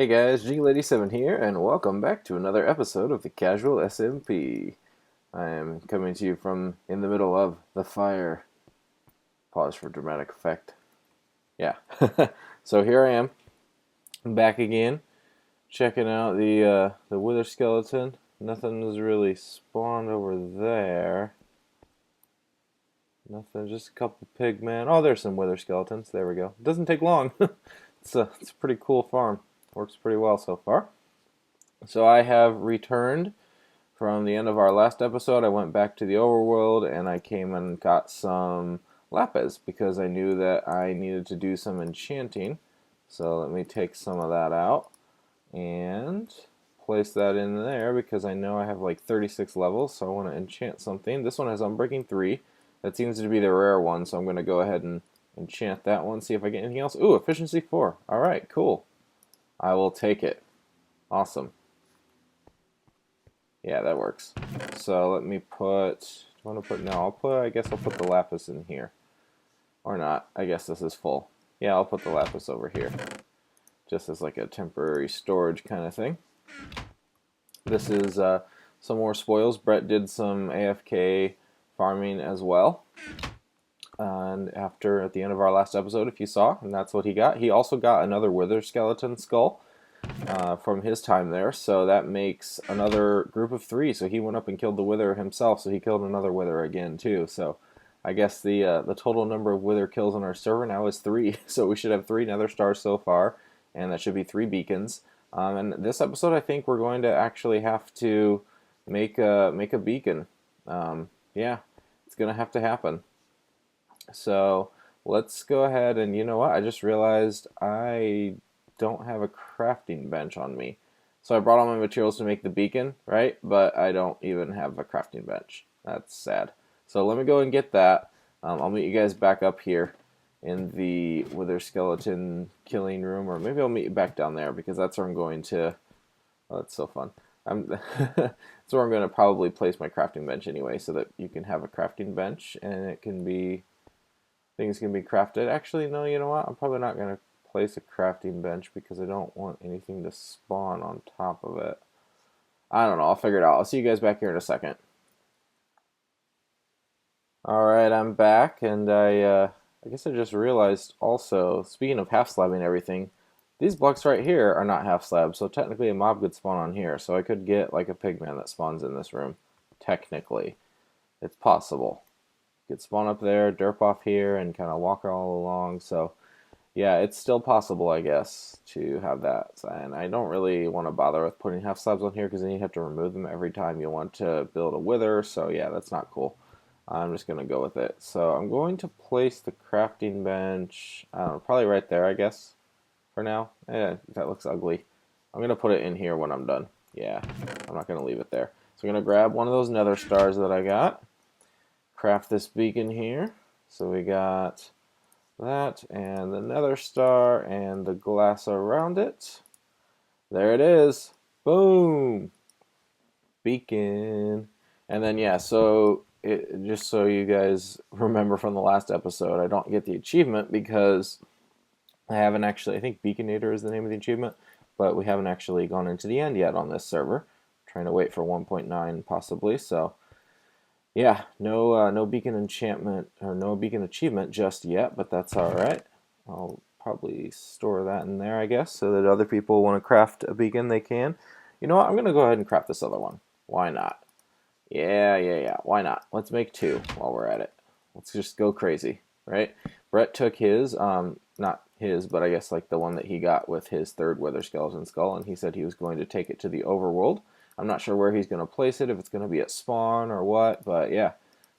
Hey guys, G87 here, and welcome back to another episode of the Casual SMP. I am coming to you from in the middle of the fire. Pause for dramatic effect. Yeah. So here I am, back again, checking out the wither skeleton. Nothing has really spawned over there. Nothing, just a couple pigmen. Oh, there's some wither skeletons. There we go. It doesn't take long. It's a pretty cool farm. Works pretty well so far. So I have returned from the end of our last episode. I went back to the overworld and I came and got some lapis because I knew that I needed to do some enchanting. So let me take some of that out and place that in there because I know I have like 36 levels, so I want to enchant something. This one has Unbreaking 3. That seems to be the rare one, so I'm going to go ahead and enchant that one, see if I get anything else. Ooh, Efficiency 4. Alright, cool. I will take it. Awesome. Yeah, that works. So let me put, do I want to put, no, I guess I'll put the lapis in here. Or not, I guess this is full. Yeah, I'll put the lapis over here. Just as like a temporary storage kind of thing. This is some more spoils. Brett did some AFK farming as well. And at the end of our last episode, if you saw, and that's what he got. He also got another wither skeleton skull. From his time there, so that makes another group of 3. So he went up and killed the wither himself, so he killed another wither again too. So I guess the total number of wither kills on our server now is 3. So we should have 3 nether stars so far, and that should be 3 beacons. And this episode, I think we're going to actually have to make a beacon. Yeah, it's gonna have to happen. So let's go ahead and, you know what? I just realized I don't have a crafting bench on me. So I brought all my materials to make the beacon, right? But I don't even have a crafting bench. That's sad. So let me go and get that. I'll meet you guys back up here in the wither skeleton killing room, or maybe I'll meet you back down there because that's where I'm going to. Oh, that's so fun. That's where I'm going to probably place my crafting bench anyway, so that you can have a crafting bench and it can be, things can be crafted. Actually, no, you know what? I'm probably not going to place a crafting bench because I don't want anything to spawn on top of it. I don't know. I'll figure it out. I'll see you guys back here in a second. Alright, I'm back, and I guess I just realized also, speaking of half slabbing everything, these blocks right here are not half slabs, so technically a mob could spawn on here, so I could get like a pigman that spawns in this room. Technically. It's possible. You could spawn up there, derp off here, and kind of walk all along, so yeah, it's still possible, I guess, to have that. And I don't really want to bother with putting half slabs on here because then you have to remove them every time you want to build a wither. So yeah, that's not cool. I'm just going to go with it. So I'm going to place the crafting bench, I don't know, probably right there, I guess, for now. That looks ugly. I'm going to put it in here when I'm done. Yeah, I'm not going to leave it there. So I'm going to grab one of those nether stars that I got, craft this beacon here. So we got that and the nether star and the glass around it. There it is. Boom. Beacon. And then yeah, so just so you guys remember from the last episode, I don't get the achievement because I haven't actually, I think Beaconator is the name of the achievement, but we haven't actually gone into the end yet on this server. I'm trying to wait for 1.9 possibly, so yeah, no beacon enchantment or no beacon achievement just yet, but that's all right. I'll probably store that in there, I guess, so that other people want to craft a beacon, they can. You know what? I'm gonna go ahead and craft this other one. Why not? Yeah. Why not? Let's make 2 while we're at it. Let's just go crazy, right? Brett took his, not his, but I guess like the one that he got with his 3rd wither skeleton skull, and he said he was going to take it to the overworld. I'm not sure where he's going to place it, if it's going to be at spawn or what, but yeah,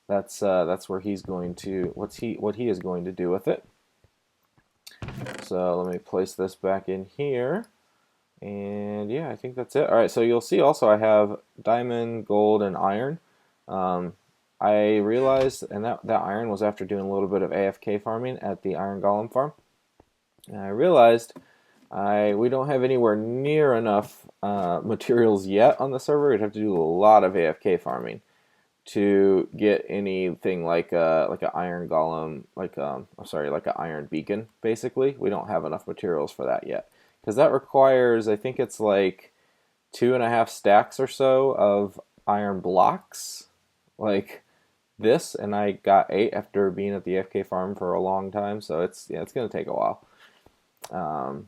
that's where he's going to, what he is going to do with it. So let me place this back in here, and yeah, I think that's it. All right, so you'll see also I have diamond, gold, and iron. I realized, and that iron was after doing a little bit of AFK farming at the iron golem farm, and I realized we don't have anywhere near enough materials yet on the server. We'd have to do a lot of AFK farming to get anything like an iron golem, like an iron beacon. Basically, we don't have enough materials for that yet because that requires, I think it's like 2.5 stacks or so of iron blocks, like this, and I got 8 after being at the FK farm for a long time, so it's gonna take a while.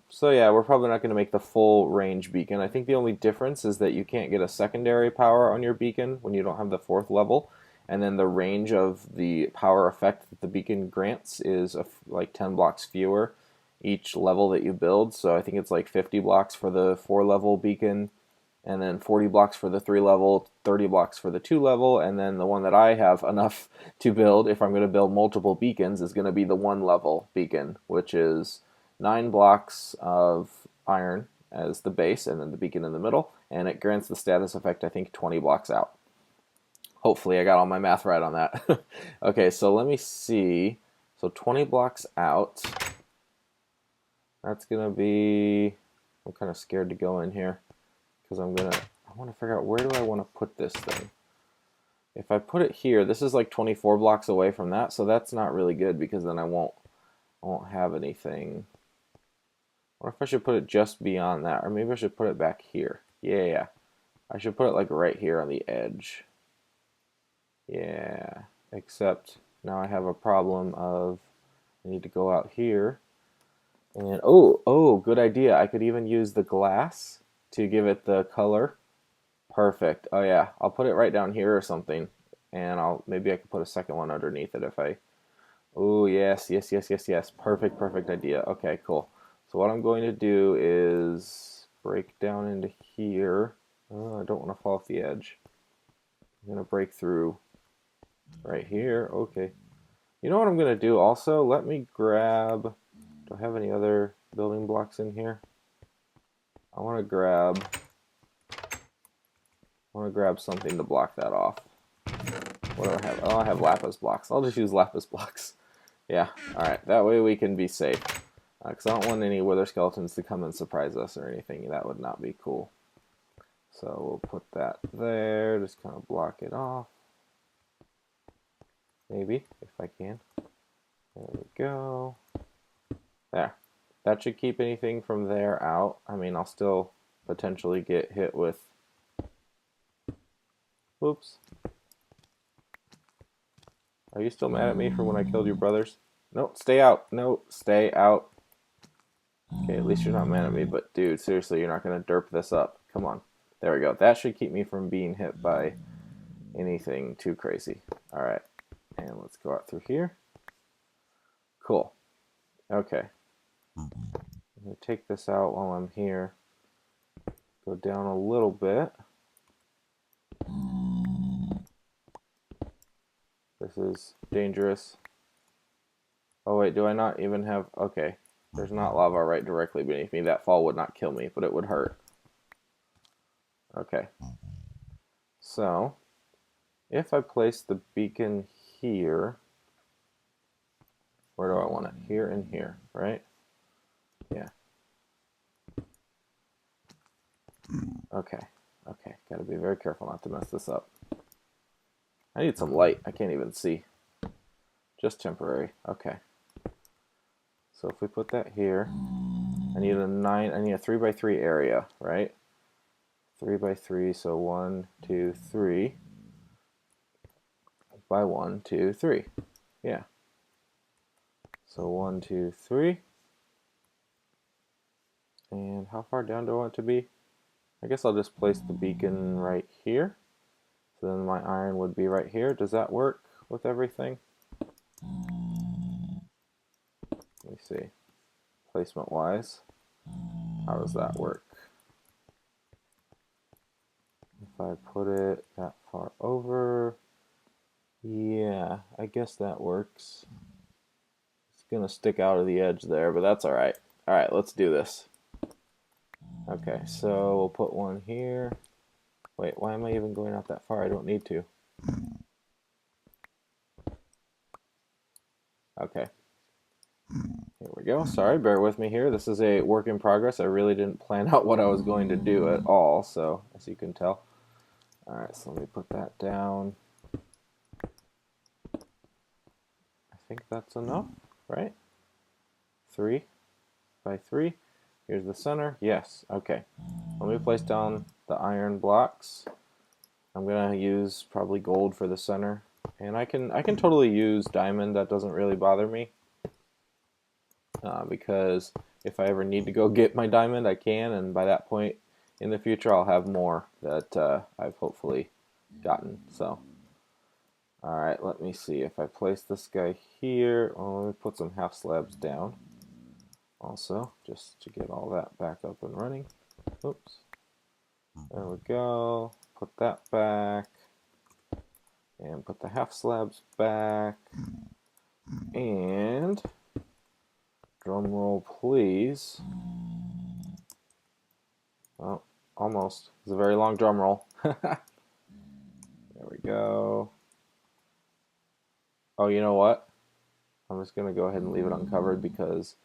So yeah, we're probably not going to make the full range beacon. I think the only difference is that you can't get a secondary power on your beacon when you don't have the 4th level, and then the range of the power effect that the beacon grants is like 10 blocks fewer each level that you build. So I think it's like 50 blocks for the 4-level beacon, and then 40 blocks for the 3-level, 30 blocks for the 2-level, and then the one that I have enough to build, if I'm going to build multiple beacons, is going to be the 1-level beacon, which is 9 blocks of iron as the base, and then the beacon in the middle, and it grants the status effect, I think, 20 blocks out. Hopefully I got all my math right on that. Okay, so let me see. So 20 blocks out. That's going to be... I'm kind of scared to go in here, because I want to figure out where do I want to put this thing. If I put it here, this is like 24 blocks away from that, so that's not really good, because then I won't have anything. Or if I should put it just beyond that, or maybe I should put it back here. Yeah, I should put it like right here on the edge. Yeah, except now I have a problem of I need to go out here. And oh, good idea. I could even use the glass to give it the color. Perfect. Oh yeah, I'll put it right down here or something, and maybe I could put a second one underneath it if I. Oh yes. Perfect idea. Okay, cool. So what I'm going to do is break down into here. Oh, I don't want to fall off the edge. I'm going to break through right here. Okay. You know what I'm going to do also? Let me grab... Do I have any other building blocks in here? I want to grab something to block that off. What do I have? Oh, I have lapis blocks. I'll just use lapis blocks. Yeah, alright. That way we can be safe. Because I don't want any wither skeletons to come and surprise us or anything. That would not be cool. So we'll put that there. Just kind of block it off. Maybe, if I can. There we go. There. That should keep anything from there out. I mean, I'll still potentially get hit with... Whoops. Are you still mad at me for when I killed your brothers? No, stay out. No, stay out. Okay, at least you're not mad at me, but dude, seriously, you're not going to derp this up. Come on. There we go. That should keep me from being hit by anything too crazy. Alright, and let's go out through here. Cool. Okay. I'm going to take this out while I'm here. Go down a little bit. This is dangerous. Oh wait, do I not even have... Okay. There's not lava right directly beneath me. That fall would not kill me, but it would hurt. Okay. So, if I place the beacon here... Where do I want it? Here and here, right? Yeah. Okay. Okay. Gotta be very careful not to mess this up. I need some light. I can't even see. Just temporary. Okay. So if we put that here, I need a 3x3 area, right? 3x3, so 1, 2, 3. By 1, 2, 3. Yeah. So 1, 2, 3. And how far down do I want it to be? I guess I'll just place the beacon right here. So then my iron would be right here. Does that work with everything? Let me see. Placement wise, how does that work? If I put it that far over, yeah, I guess that works. It's gonna stick out of the edge there, but that's alright. Alright, let's do this. Okay, so we'll put one here. Wait, why am I even going out that far? I don't need to. Okay. Here we go. Sorry, bear with me here. This is a work in progress. I really didn't plan out what I was going to do at all, so as you can tell. Alright, so let me put that down. I think that's enough, right? 3 by 3. Here's the center. Yes. Okay. Let me place down the iron blocks. I'm gonna use probably gold for the center, and I can totally use diamond. That doesn't really bother me because if I ever need to go get my diamond, I can, and by that point in the future, I'll have more that I've hopefully gotten. So, all right, let me see if I place this guy here. Well, let me put some half slabs down. Also, just to get all that back up and running. Oops. There we go. Put that back. And put the half slabs back. And drum roll, please. Oh, almost. It's a very long drum roll. There we go. Oh, you know what? I'm just going to go ahead and leave it uncovered because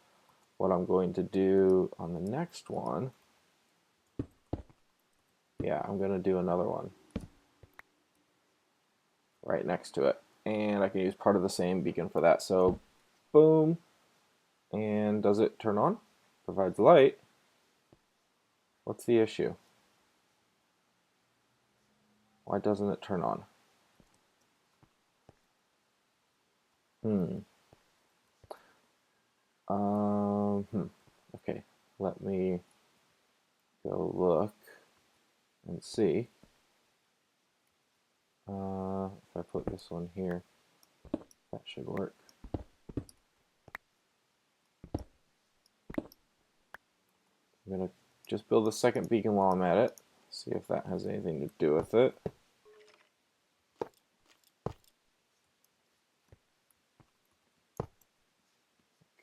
what I'm going to do on the next one, yeah, I'm going to do another one right next to it. And I can use part of the same beacon for that. So, boom. And does it turn on? Provides light. What's the issue? Why doesn't it turn on? Okay, let me go look and see. If I put this one here, that should work. I'm gonna just build a second beacon while I'm at it. See if that has anything to do with it.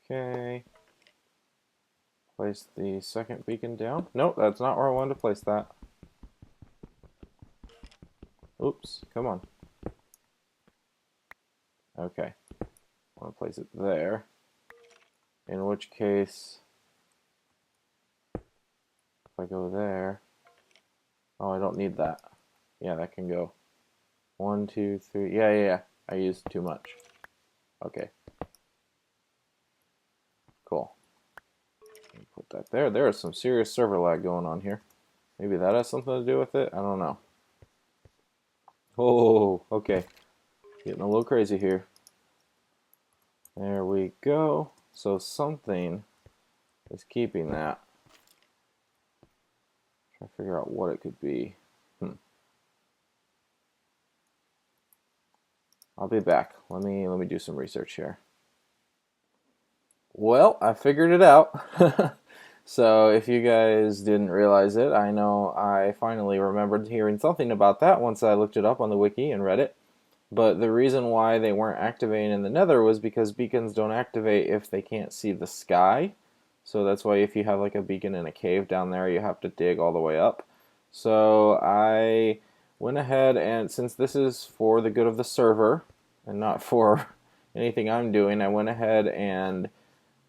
Okay. Place the second beacon down. Nope, that's not where I wanted to place that. Oops, come on. Okay. I want to place it there. In which case, if I go there, oh, I don't need that. Yeah, that can go. 1, 2, 3. Yeah. I used too much. Okay. Cool. Put that there. There is some serious server lag going on here. Maybe that has something to do with it. I don't know. Oh, okay. Getting a little crazy here. There we go. So something is keeping that. Try to figure out what it could be. I'll be back. Let me do some research here. Well, I figured it out. So if you guys didn't realize it, I know I finally remembered hearing something about that once I looked it up on the wiki and read it. But the reason why they weren't activating in the Nether was because beacons don't activate if they can't see the sky. So that's why if you have like a beacon in a cave down there, you have to dig all the way up. So I went ahead and, since this is for the good of the server and not for anything I'm doing, I went ahead and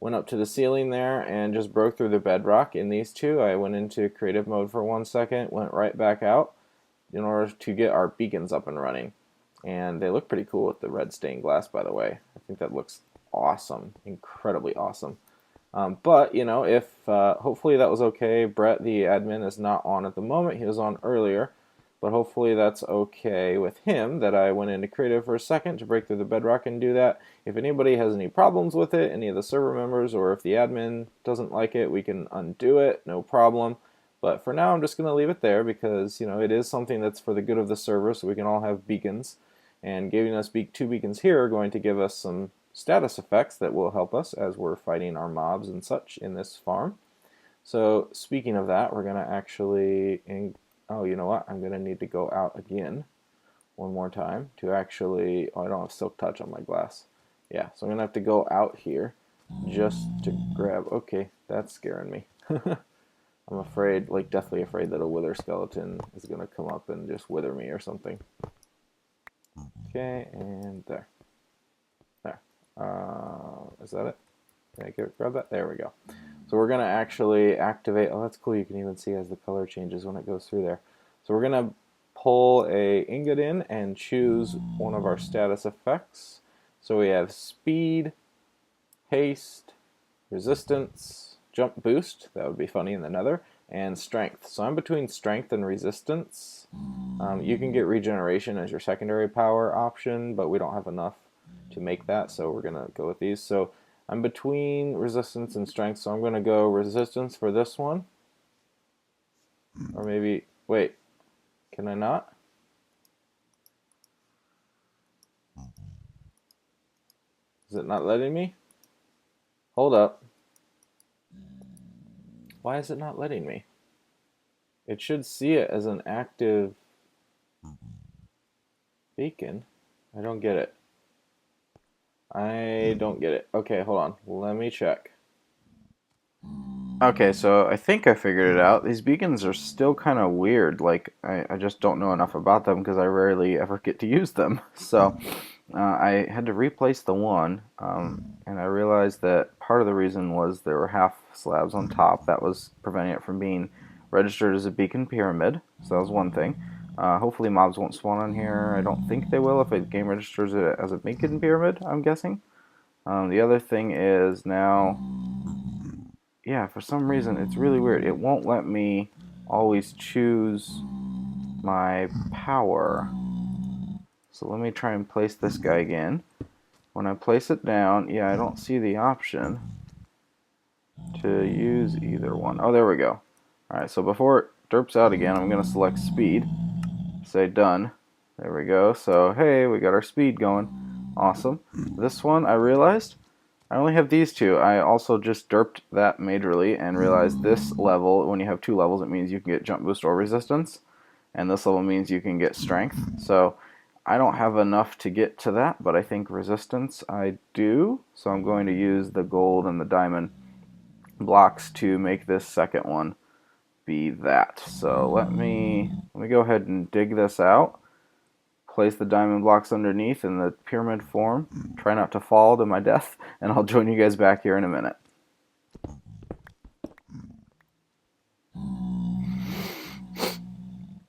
went up to the ceiling there and just broke through the bedrock in these two. I went into creative mode for 1 second, went right back out in order to get our beacons up and running. And they look pretty cool with the red stained glass, by the way. I think that looks awesome, incredibly awesome. But, you know, if hopefully that was okay. Brett, the admin, is not on at the moment. He was on earlier. But hopefully that's okay with him that I went into creative for a second to break through the bedrock and do that. If anybody has any problems with it, any of the server members, or if the admin doesn't like it, we can undo it, no problem. But for now, I'm just going to leave it there because, you know, it is something that's for the good of the server, so we can all have beacons. And giving us 2 beacons here are going to give us some status effects that will help us as we're fighting our mobs and such in this farm. So speaking of that, we're going to actually... Oh, you know what? I'm going to need to go out again one more time to actually... Oh, I don't have silk touch on my glass. Yeah, so I'm going to have to go out here just to grab... Okay, that's scaring me. I'm afraid, like deathly afraid that a wither skeleton is going to come up and just wither me or something. Okay, and there. There. Is that it? Can I grab that? There we go. So we're going to actually activate... Oh, that's cool. You can even see as the color changes when it goes through there. So we're going to pull a ingot in and choose one of our status effects. So we have speed, haste, resistance, jump boost. That would be funny in the Nether. And strength. So I'm between strength and resistance. You can get regeneration as your secondary power option, but we don't have enough to make that, so we're gonna go with these. So I'm between resistance and strength, so I'm gonna go resistance for this one. Or maybe, wait, can I not? Is it not letting me? Hold up. Why is it not letting me? It should see it as an active beacon. I don't get it. I don't get it. Okay, hold on. Let me check. Okay, so I think I figured it out. These beacons are still kind of weird. Like, I just don't know enough about them because I rarely ever get to use them. So I had to replace the one, and I realized that part of the reason was there were half slabs on top. That was preventing it from being registered as a beacon pyramid. So that was one thing. Hopefully mobs won't spawn on here. I don't think they will if a game registers it as a beacon pyramid, I'm guessing. The other thing is now... yeah, for some reason, it's really weird. It won't let me always choose my power. So let me try and place this guy again. When I place it down, yeah, I don't see the option to use either one. Oh, there we go. Alright, so before it derps out again, I'm going to select speed. Say done. There we go. So, hey, we got our speed going. Awesome. This one, I realized... I only have these two. I also just derped that majorly and realized this level, when you have two levels, it means you can get jump boost or resistance. And this level means you can get strength. So I don't have enough to get to that, but I think resistance I do. So I'm going to use the gold and the diamond blocks to make this second one be that. So let me go ahead and dig this out. Place the diamond blocks underneath in the pyramid form. Try not to fall to my death, and I'll join you guys back here in a minute.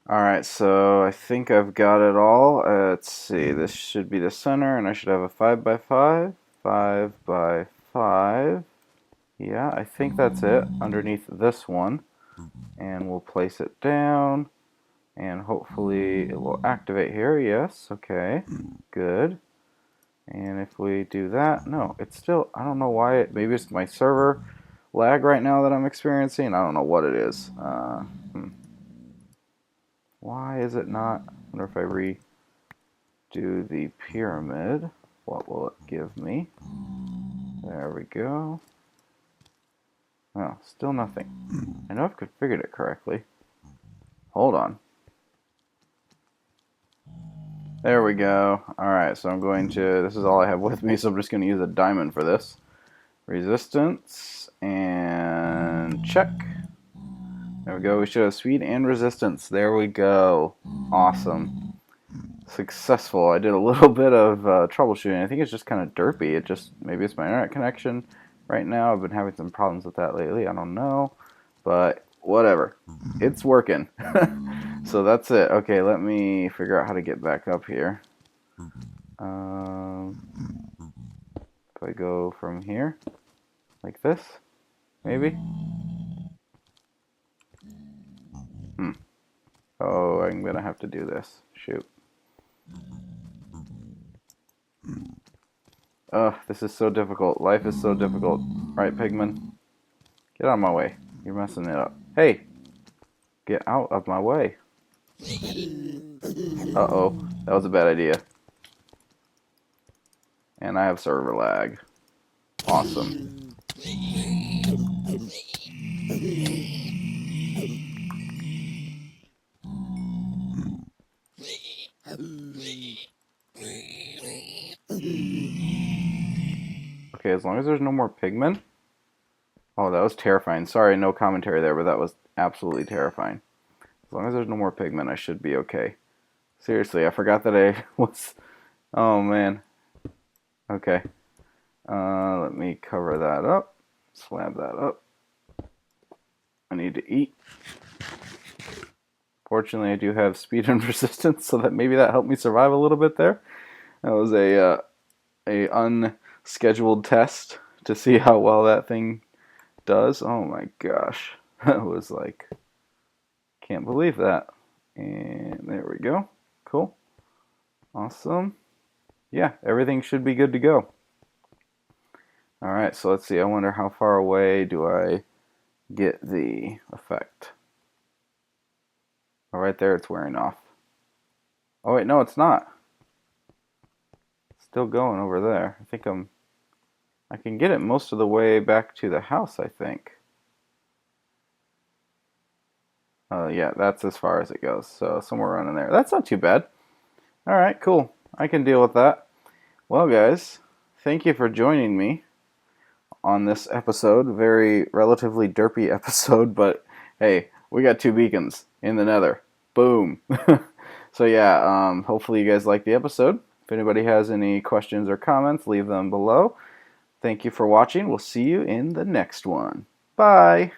Alright, so I think I've got it all. Let's see, this should be the center, and I should have a 5x5, 5x5. Yeah, I think that's it, underneath this one. And we'll place it down. And hopefully it will activate here. Yes, okay, good. And if we do that, no, it's still, I don't know why, maybe it's my server lag right now that I'm experiencing. I don't know what it is. Why is it not? I wonder if I redo the pyramid, what will it give me? There we go. Oh, still nothing. I know I've configured it correctly. Hold on. There we go. Alright, so I'm going to, this is all I have with me, so I'm just going to use a diamond for this. Resistance, and check. There we go, we should have speed and resistance. There we go. Awesome. Successful. I did a little bit of troubleshooting. I think it's just kind of derpy. It just, maybe it's my internet connection right now. I've been having some problems with that lately. I don't know. But whatever. It's working. So that's it. Okay, let me figure out how to get back up here. If I go from here, like this, maybe? Oh, I'm gonna have to do this. Shoot. Ugh, this is so difficult. Life is so difficult. Right, Pigman? Get out of my way. You're messing it up. Hey! Get out of my way. Uh-oh. That was a bad idea. And I have server lag. Awesome. Okay, as long as there's no more pigmen. Oh, that was terrifying. Sorry, no commentary there, but that was absolutely terrifying. As long as there's no more pigmen, I should be okay. Seriously, I forgot that I was... Oh, man. Okay. Let me cover that up. Slab that up. I need to eat. Fortunately, I do have speed and resistance, so that maybe that helped me survive a little bit there. That was a unscheduled test to see how well that thing does. Oh my gosh. That was like, can't believe that. And there we go. Cool. Awesome. Yeah, everything should be good to go. Alright, so let's see. I wonder how far away do I get the effect. Oh, right there it's wearing off. Oh wait, no, it's not. It's still going over there. I think I can get it most of the way back to the house, I think. Yeah, that's as far as it goes. So somewhere around in there. That's not too bad. Alright, cool. I can deal with that. Well, guys, thank you for joining me on this episode. Very relatively derpy episode, but hey, we got 2 beacons in the Nether. Boom. So yeah, hopefully you guys liked the episode. If anybody has any questions or comments, leave them below. Thank you for watching. We'll see you in the next one. Bye.